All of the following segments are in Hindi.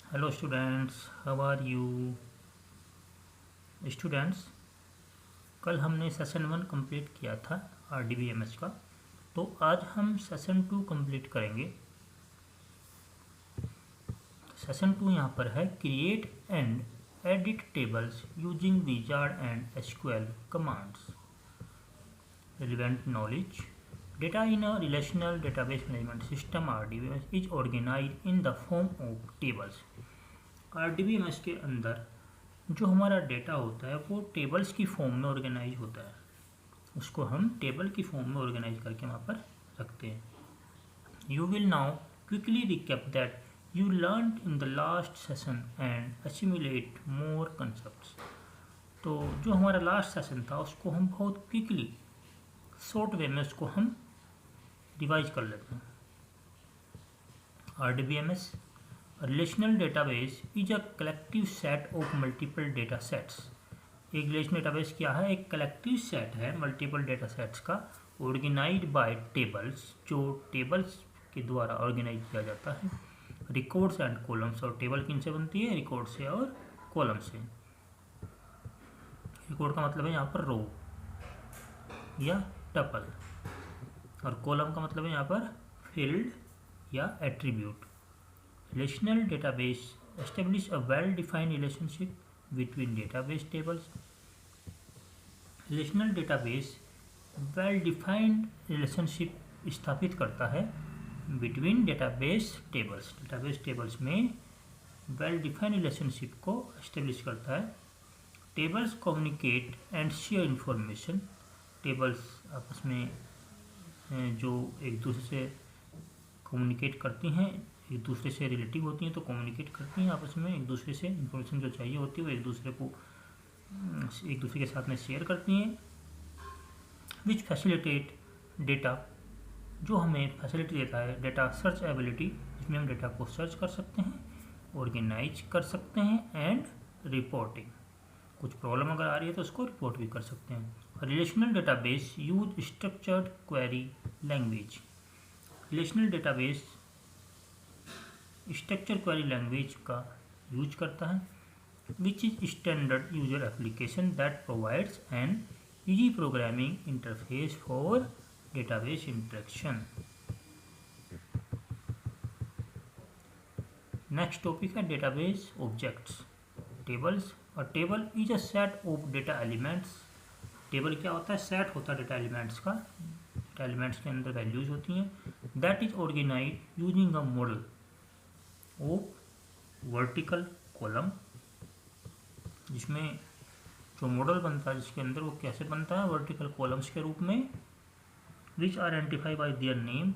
Hello students, how are you students. कल हमने सेशन 1 कंप्लीट किया था RDBMS का। तो आज हम सेशन 2 कंप्लीट करेंगे। सेशन 2 यहाँ पर है create and edit tables using wizard and SQL commands. Relevant knowledge. Data in a relational database management system RDBMS is organized in the form of tables। RDBMS के अंदर जो हमारा डेटा होता है वो टेबल्स की फॉर्म में ऑर्गेनाइज होता है। उसको हम टेबल की फॉर्म में ऑर्गेनाइज करके वहाँ पर रखते हैं। You will now quickly recap that you learn in the last session and assimilate more concepts. तो जो हमारा लास्ट सेशन था उसको हम बहुत क्विकली शॉर्ट वे में उसको हम रिवाइज कर लेते हैं। RDBMS relational database is a collective set of multiple data sets. एक रिलेशनल डेटाबेस क्या है? एक कलेक्टिव सेट है मल्टीपल डेटा सेट्स का, ऑर्गेनाइज्ड बाय टेबल्स, जो टेबल्स के द्वारा ऑर्गेनाइज किया जाता है। रिकॉर्ड्स एंड कॉलम्स, और टेबल किन से बनती है? रिकॉर्ड से और कॉलम से। रिकॉर्ड का मतलब है यहाँ पर रो या टपल, और कॉलम का मतलब है यहाँ पर फील्ड या attribute. Relational database establish a well defined relationship between database tables. Relational database well defined relationship स्थापित करता है between database tables. Database tables में वेल डिफाइंड रिलेशनशिप को एस्टेब्लिश करता है। Tables communicate and share information. Tables आपस में जो एक दूसरे से कम्युनिकेट करती हैं, एक दूसरे से रिलेटिव होती हैं तो कम्युनिकेट करती हैं आपस में, एक दूसरे से इंफॉर्मेशन जो चाहिए होती है वो एक दूसरे के साथ में शेयर करती हैं। विच फैसिलिटेट डेटा, जो हमें फैसिलिटी देता है डेटा सर्च एबिलिटी, जिसमें हम डेटा को सर्च कर सकते हैं, ऑर्गेनाइज कर सकते हैं एंड रिपोर्टिंग। कुछ प्रॉब्लम अगर आ रही है तो उसको रिपोर्ट भी कर सकते हैं। Relational database use structured query language. Relational database structure query language का यूज करता है, which is standard user application that provides an easy programming interface for database interaction. Next topic है डेटाबेस ऑब्जेक्ट्स। टेबल्स। और table is a set of data elements. Table क्या होता है? सेट होता है डेटा एलिमेंट्स का। डेटा एलिमेंट्स के अंदर वैल्यूज होती हैं। That is organize using a model of vertical column, जिसमें जो मॉडल बनता है जिसके अंदर वो कैसे बनता है? वर्टिकल कॉलम्स के रूप में। Which identify by their name,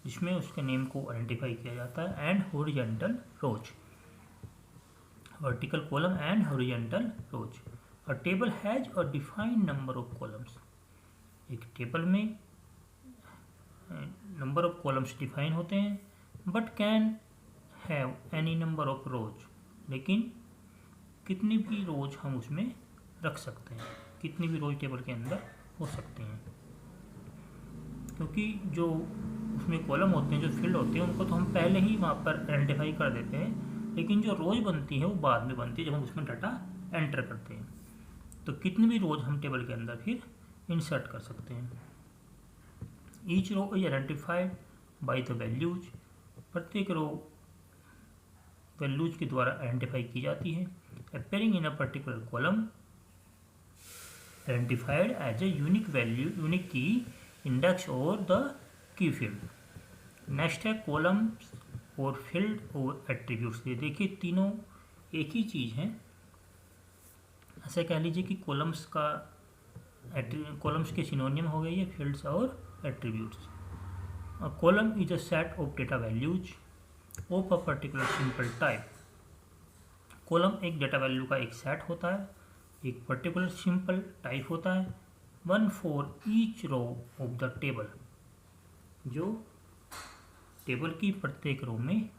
जिसमें उसके नेम को आइडेंटिफाई किया जाता है। And horizontal rows, vertical column and horizontal rows. A table has a defined number of columns. एक टेबल में नंबर ऑफ कॉलम्स डिफाइन होते हैं, but can have any number of rows, लेकिन कितनी भी रोज हम उसमें रख सकते हैं, कितनी भी रोज टेबल के अंदर हो सकते हैं। क्योंकि जो उसमें कॉलम होते हैं, जो फील्ड होते हैं, उनको तो हम पहले ही वहाँ पर आइडेंटिफाई कर देते हैं, लेकिन जो रोज बनती है वो बाद में बनती है जब हम उसमें डाटा एंटर करते हैं। तो कितनी भी रोज हम टेबल के अंदर फिर इंसर्ट कर सकते हैं। Each row is identified by the values. प्रत्येक रो वैल्यूज के द्वारा आइडेंटिफाई की जाती है। Appearing in a particular column, identified as a unique value, unique key, index और द की फील्ड। नेक्स्ट है कॉलम्स और फील्ड और एट्रीब्यूट्स। ये देखिए तीनों एक ही चीज़ है। ऐसे कह लीजिए कि कॉलम्स के सिनोनियम हो गए ये फील्ड्स और attributes. A column is a set of data values of a particular simple type। Column एक डेटा वैल्यू का एक सेट होता है, एक पर्टिकुलर सिंपल टाइप होता है। One for each row of the table, जो टेबल की प्रत्येक रो में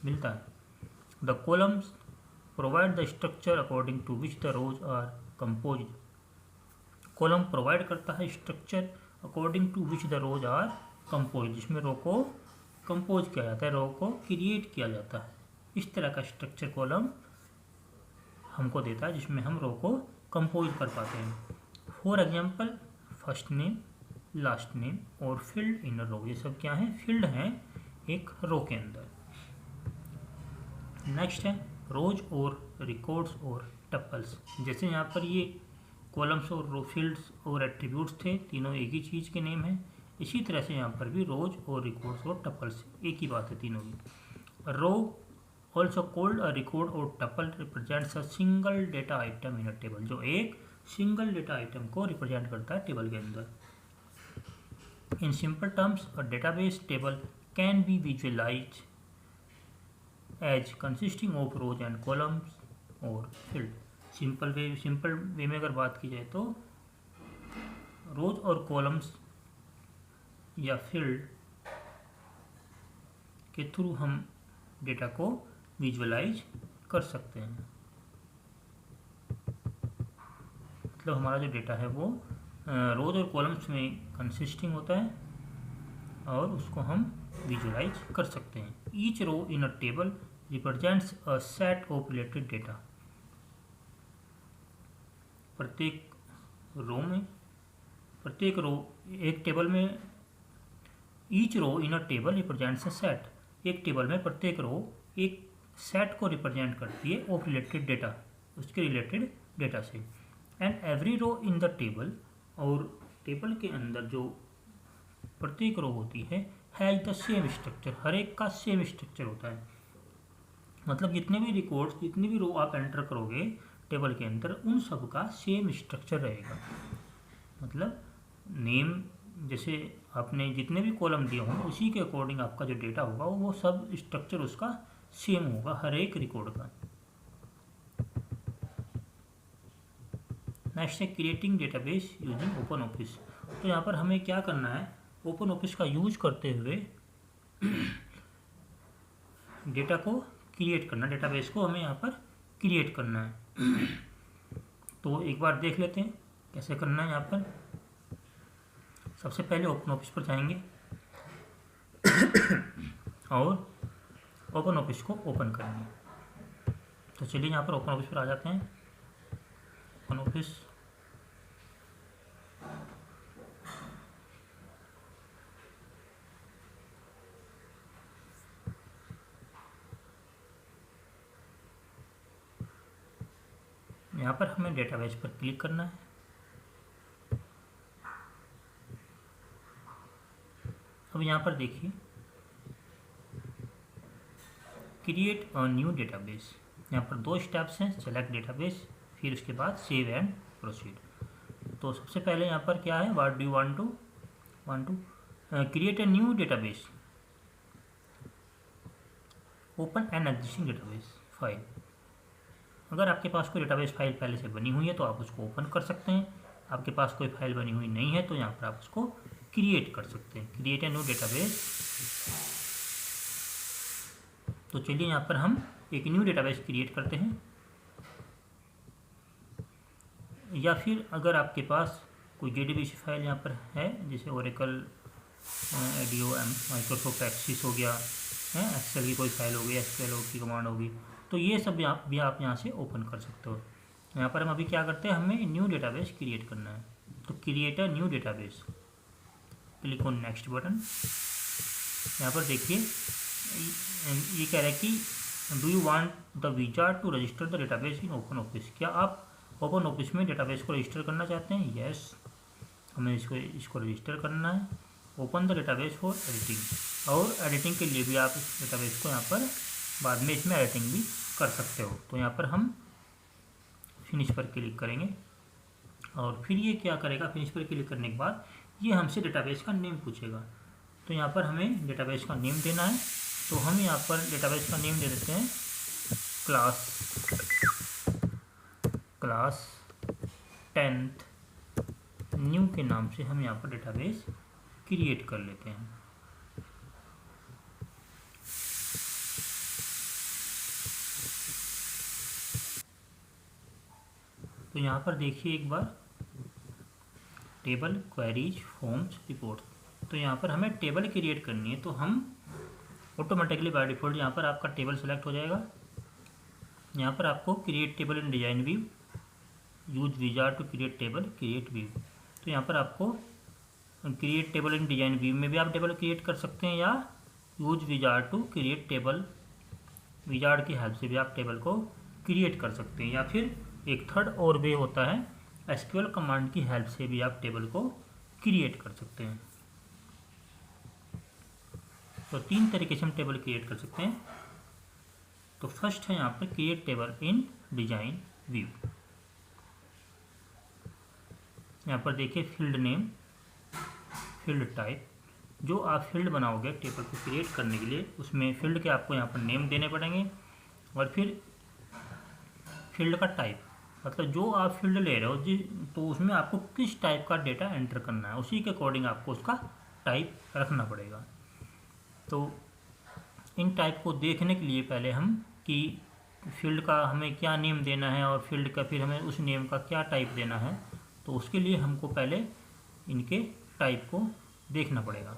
मिलता है। The columns provide the structure according to which the rows are composed. Column provide करता है structure according to which the rows are compose, जिसमें रो को कंपोज किया जाता है, रो को क्रिएट किया जाता है। इस तरह का स्ट्रक्चर कॉलम हमको देता है जिसमें हम रो को कंपोज कर पाते हैं। For example first name, last name और फील्ड इन रो, ये सब क्या है? फील्ड हैं एक रो के अंदर। नेक्स्ट है रोज और रिकॉर्ड्स और टपल्स। जैसे यहाँ पर ये कॉलम्स और रो, फील्ड्स और एट्रीब्यूट्स थे, तीनों एक ही चीज़ के नेम हैं। इसी तरह से यहाँ पर भी रोज और रिकॉर्ड्स और टपल्स एक ही बात है तीनों की। Row also called a record और tuple represents a single data item in a table, जो एक सिंगल डेटा आइटम को रिप्रेजेंट करता है टेबल के अंदर। In simple terms a database table can be visualized as consisting of rows and columns और फील्ड। सिंपल वे में अगर बात की जाए तो रोज और कॉलम्स या फील्ड के थ्रू हम डेटा को विजुअलाइज कर सकते हैं। मतलब हमारा जो डेटा है वो रोज और कॉलम्स में कंसिस्टिंग होता है और उसको हम विजुअलाइज कर सकते हैं। Each row in a table represents a set of related data. प्रत्येक रो एक टेबल में, each row in a table represents a set, एक टेबल में प्रत्येक रो एक सेट को रिप्रेजेंट करती है ऑफ रिलेटेड डेटा, उसके रिलेटेड डेटा से। And every row in the table, और टेबल के अंदर जो प्रत्येक रो होती है हैज द सेम स्ट्रक्चर, हर एक का सेम स्ट्रक्चर होता है। मतलब जितने भी रिकॉर्ड्स, जितनी भी रो आप एंटर करोगे टेबल के अंदर, उन सब का सेम स्ट्रक्चर रहेगा। मतलब नेम, जैसे आपने जितने भी कॉलम दिए होंगे उसी के अकॉर्डिंग आपका जो डेटा होगा वो सब स्ट्रक्चर उसका सेम होगा हर एक रिकॉर्ड का। नेक्स्ट है creating database using open office. तो यहाँ पर हमें क्या करना है, ओपन ऑफिस का यूज करते हुए डेटा को क्रिएट करना, डेटाबेस को हमें यहाँ पर क्रिएट करना है। तो एक बार देख लेते हैं कैसे करना है। यहाँ पर सबसे पहले ओपन ऑफिस पर जाएंगे और ओपन ऑफिस को ओपन करेंगे। तो चलिए यहाँ पर ओपन ऑफिस पर आ जाते हैं। ओपन ऑफिस, यहाँ पर हमें डेटाबेस पर क्लिक करना है। अब यहाँ पर देखिए क्रिएट अ न्यू डेटाबेस, यहाँ पर दो स्टेप्स हैं, सेलेक्ट डेटाबेस, फिर उसके बाद सेव एंड प्रोसीड। तो सबसे पहले यहाँ पर क्या है, what do you want to create a new database, open an existing database file. अगर आपके पास कोई डेटाबेस फाइल पहले से बनी हुई है तो आप उसको ओपन कर सकते हैं। आपके पास कोई फाइल बनी हुई नहीं है तो यहाँ पर आप उसको क्रिएट कर सकते हैं, क्रिएट ए न्यू डेटाबेस। तो चलिए यहाँ पर हम एक न्यू डेटाबेस क्रिएट करते हैं। या फिर अगर आपके पास कोई JDBC फाइल यहाँ पर है, जैसे ओरेकल, एडियो, माइक्रोसॉफ्ट एक्सिस हो गया है, एक्सेल की कोई फाइल होगी, SQL की कमांड होगी, तो ये सब भी आप यहाँ से ओपन कर सकते हो। यहाँ पर हम अभी क्या करते हैं, हमें न्यू डेटाबेस क्रिएट करना है। तो create a new database, click on next button. यहाँ पर देखिए ये कह रहा है कि do you want the wizard to register the database in open office, क्या आप ओपन ऑफिस में डेटाबेस को रजिस्टर करना चाहते हैं? यस, हमें इसको रजिस्टर करना है। Open the database for editing, और एडिटिंग के लिए भी आप इस डेटाबेस को यहाँ पर बाद में इसमें एडिटिंग भी कर सकते हो। तो यहाँ पर हम फिनिश पर क्लिक करेंगे और फिर ये क्या करेगा, फिनिश पर क्लिक करने के बाद ये हमसे डेटाबेस का नेम पूछेगा। तो यहाँ पर हमें डेटाबेस का नेम देना है। तो हम यहाँ पर डेटाबेस का नेम दे देते हैं क्लास 10th न्यू के नाम से हम यहाँ पर डेटाबेस क्रिएट कर लेते हैं। तो यहाँ पर देखिए एक बार टेबल, क्वेरीज, फॉर्म्स, रिपोर्ट। तो यहाँ पर हमें टेबल क्रिएट करनी है, तो हम ऑटोमेटिकली बाय डिफ़ॉल्ट यहाँ पर आपका टेबल सेलेक्ट हो जाएगा। यहाँ पर आपको create table in design view, use wizard to create table, create view. तो यहाँ पर आपको create table in design view में भी आप टेबल क्रिएट कर सकते हैं, या use wizard to create table, wizard की हेल्प से भी आप टेबल को क्रिएट कर सकते हैं, या फिर एक थर्ड और वे होता है एसक्यूएल कमांड की हेल्प से भी आप टेबल को क्रिएट कर सकते हैं। तो 3 तरीके से हम टेबल क्रिएट कर सकते हैं। तो फर्स्ट है यहाँ पर create table in design view. यहाँ पर देखिए फील्ड नेम, फील्ड टाइप, जो आप फील्ड बनाओगे टेबल को क्रिएट करने के लिए उसमें फील्ड के आपको यहाँ पर नेम देने पड़ेंगे, और फिर फील्ड का टाइप, मतलब जो आप फील्ड ले रहे हो जी, तो उसमें आपको किस टाइप का डेटा एंटर करना है, उसी के अकॉर्डिंग आपको उसका टाइप रखना पड़ेगा। तो इन टाइप को देखने के लिए पहले हम कि फील्ड का हमें क्या नेम देना है और फील्ड का फिर हमें उस नेम का क्या टाइप देना है, तो उसके लिए हमको पहले इनके टाइप को देखना पड़ेगा।